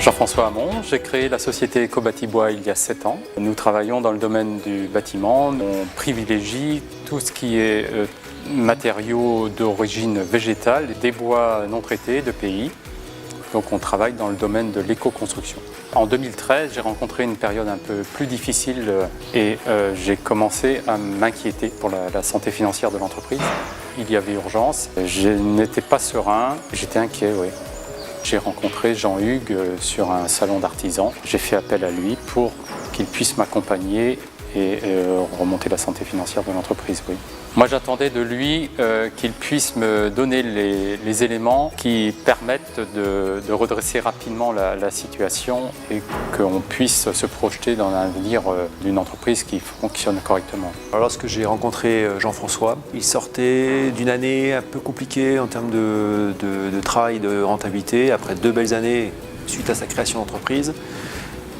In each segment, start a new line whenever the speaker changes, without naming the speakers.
Jean-François Hamon, j'ai créé la société Eco-Bâti-Bois il y a 7 ans. Nous travaillons dans le domaine du bâtiment. On privilégie tout ce qui est matériaux d'origine végétale, des bois non traités de pays. Donc on travaille dans le domaine de l'éco-construction. En 2013, j'ai rencontré une période un peu plus difficile et j'ai commencé à m'inquiéter pour la santé financière de l'entreprise. Il y avait urgence, je n'étais pas serein, j'étais inquiet, oui. J'ai rencontré Jean-Hugues sur un salon d'artisans. J'ai fait appel à lui pour qu'il puisse m'accompagner et remonter la santé financière de l'entreprise, oui. Moi, j'attendais de lui qu'il puisse me donner les éléments qui permettent de redresser rapidement la situation et qu'on puisse se projeter dans l'avenir d'une entreprise qui fonctionne correctement.
Alors, lorsque j'ai rencontré Jean-François, il sortait d'une année un peu compliquée en termes de travail, de rentabilité, après 2 belles années suite à sa création d'entreprise.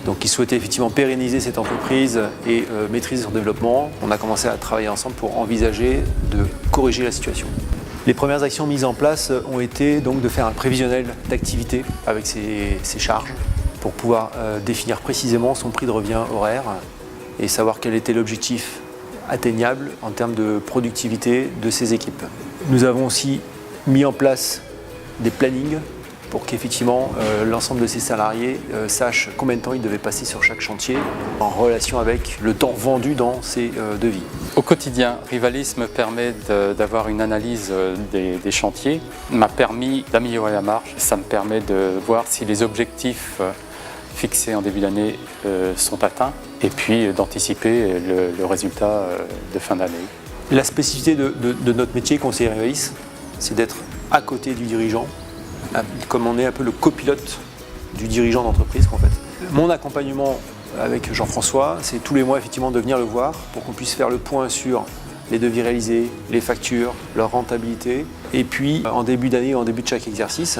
Donc il souhaitait effectivement pérenniser cette entreprise et maîtriser son développement. On a commencé à travailler ensemble pour envisager de corriger la situation. Les premières actions mises en place ont été donc de faire un prévisionnel d'activité avec ses charges pour pouvoir définir précisément son prix de revient horaire et savoir quel était l'objectif atteignable en termes de productivité de ses équipes. Nous avons aussi mis en place des plannings pour qu'effectivement l'ensemble de ses salariés sachent combien de temps ils devaient passer sur chaque chantier en relation avec le temps vendu dans ses devis.
Au quotidien, Rivalis me permet d'avoir une analyse des chantiers, m'a permis d'améliorer la marge, ça me permet de voir si les objectifs fixés en début d'année sont atteints et puis d'anticiper le résultat de fin d'année.
La spécificité de notre métier conseiller Rivalis, c'est d'être à côté du dirigeant, comme on est un peu le copilote du dirigeant d'entreprise en fait. Mon accompagnement avec Jean-François, c'est tous les mois effectivement de venir le voir pour qu'on puisse faire le point sur les devis réalisés, les factures, leur rentabilité. Et puis en début d'année, en début de chaque exercice,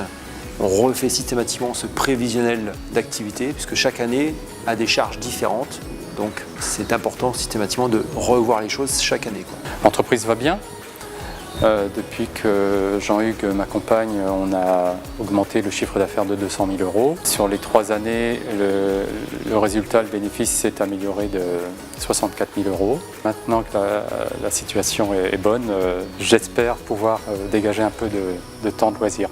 on refait systématiquement ce prévisionnel d'activité puisque chaque année a des charges différentes. Donc c'est important systématiquement de revoir les choses chaque année.
L'entreprise va bien. Depuis que Jean-Hugues m'accompagne, on a augmenté le chiffre d'affaires de 200 000 €. Sur les 3 années, le résultat, le bénéfice s'est amélioré de 64 000 €. Maintenant que la situation est bonne, j'espère pouvoir dégager un peu de temps de loisir.